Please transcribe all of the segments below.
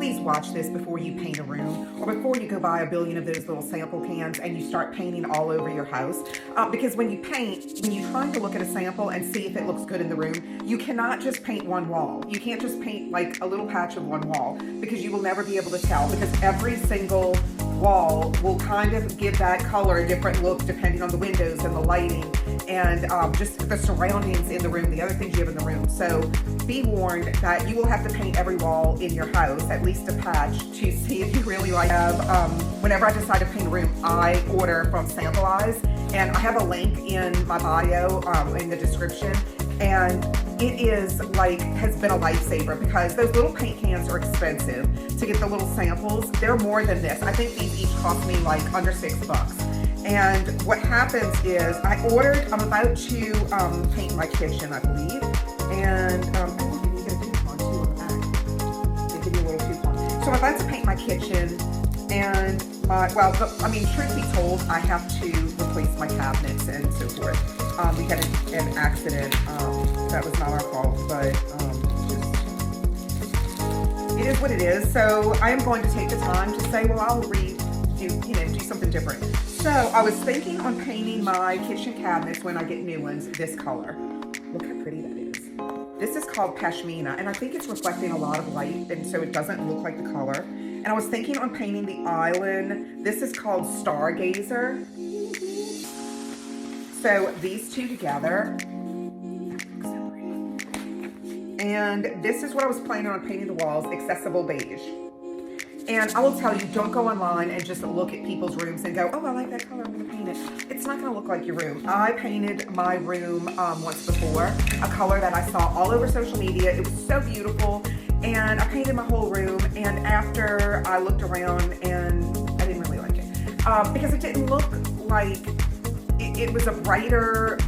please watch this before you paint a room or before you go buy a billion of those little sample cans and you start painting all over your house. Because when you paint, when you're trying to look at a sample and see if it looks good in the room, you cannot just paint one wall. You can't just paint like a little patch of one wall because you will never be able to tell, because every single wall will kind of give that color a different look depending on the windows and the lighting and just the surroundings in the room, the other things you have in the room. So be warned that you will have to paint every wall in your house, at least a patch, to see if you really like whenever I decide to paint a room, I order from Sampleize, and I have a link in my bio in the description, and it is like, has been a lifesaver because those little paint cans are expensive to get the little samples. They're more than this. I think these each cost me like under $6. And what happens is I'm about to paint my kitchen, I believe. And I think you get a coupon too on the back. They give you a little coupon. So I'm about to paint my kitchen, and truth be told, I have to replace my cabinets and so forth. We had an accident. That was not our fault, but it is what it is. So I am going to take the time to say, well, I'll do something different. So I was thinking on painting my kitchen cabinets when I get new ones this color. Look how pretty that is. This is called Pashmina, and I think it's reflecting a lot of light, and so it doesn't look like the color. And I was thinking on painting the island. This is called Stargazer. So these two together. So pretty. And this is what I was planning on painting the walls, Accessible Beige. And I will tell you, don't go online and just look at people's rooms and go, oh, I like that color, I'm gonna paint it. It's not gonna look like your room. I painted my room once before, a color that I saw all over social media. It was so beautiful. And I painted my whole room, and after I looked around, and I didn't really like it. Because it didn't look like, it was a brighter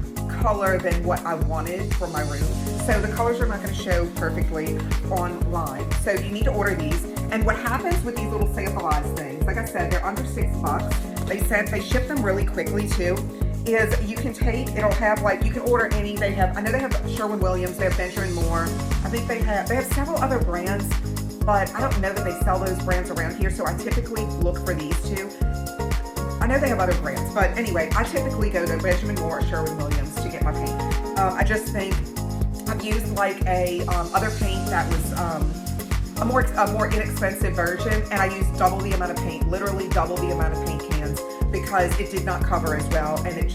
color than what I wanted for my room. So the colors are not going to show perfectly online. So you need to order these. And what happens with these little Sampleize things, like I said, they're under $6. They said they ship them really quickly too. Is you can take, it'll have like, you can order any, they have, I know they have Sherwin-Williams, they have Benjamin Moore. I think they have several other brands, but I don't know that they sell those brands around here. So I typically look for these two. I know they have other brands, but anyway, I typically go to Benjamin Moore or Sherwin-Williams to get my paint. I just think I've used like a other paint that was a more inexpensive version, and I used double the amount of paint, literally double the amount of paint cans, because it did not cover as well, and it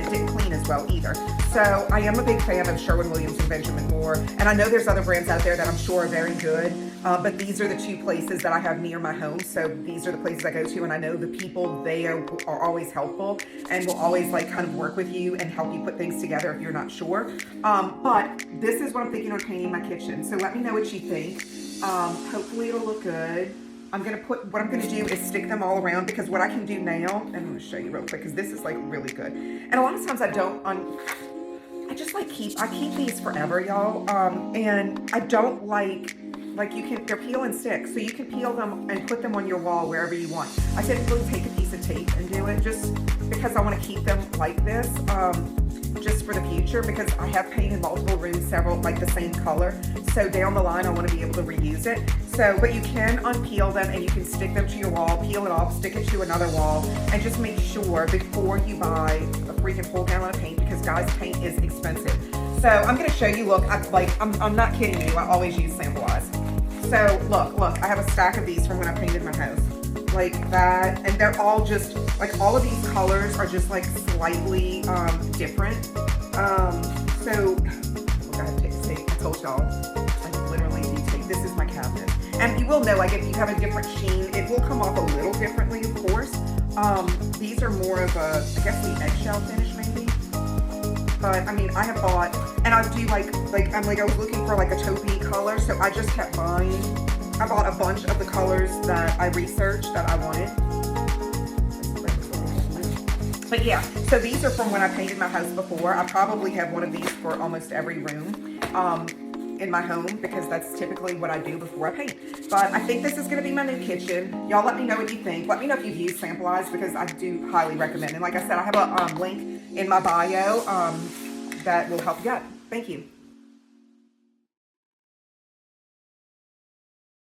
didn't clean as well either. So I am a big fan of Sherwin-Williams and Benjamin Moore, and I know there's other brands out there that I'm sure are very good, but these are the two places that I have near my home. So these are the places I go to, and I know the people there are always helpful and will always like kind of work with you and help you put things together if you're not sure. But this is what I'm thinking on painting my kitchen. So let me know what you think. Hopefully it'll look good. What I'm gonna do is stick them all around, because what I can do now, and I'm gonna show you real quick, because this is like really good. And a lot of times I keep these forever, y'all. And I don't they're peel and stick, so you can peel them and put them on your wall wherever you want. I typically take a piece of tape and do it just because I want to keep them like this, just for the future, because I have painted multiple rooms, several like the same color. So down the line, I want to be able to reuse it. So, but you can unpeel them and you can stick them to your wall, peel it off, stick it to another wall, and just make sure before you buy a freaking full gallon of paint, because guys, paint is expensive. So I'm going to show you, look, I'm not kidding you, I always use Sampleize. So look, I have a stack of these from when I painted my house. Like that, and they're all just, like all of these colors are just like slightly different. So, look, I have tape. I told y'all, I literally do tape. This is my cabinet. And you will know, like if you have a different sheen, it will come off a little differently, of course. These are more of a, I guess the eggshell finish maybe. But I mean, I have bought, and I do I was looking for like a taupey color, so I just kept buying. I bought a bunch of the colors that I researched that I wanted. But yeah, so these are from when I painted my house before. I probably have one of these for almost every room in my home, because that's typically what I do before I paint. But I think this is going to be my new kitchen. Y'all let me know what you think. Let me know if you've used Sampleize, because I do highly recommend it. And like I said, I have a link in my bio that will help you out. Thank you.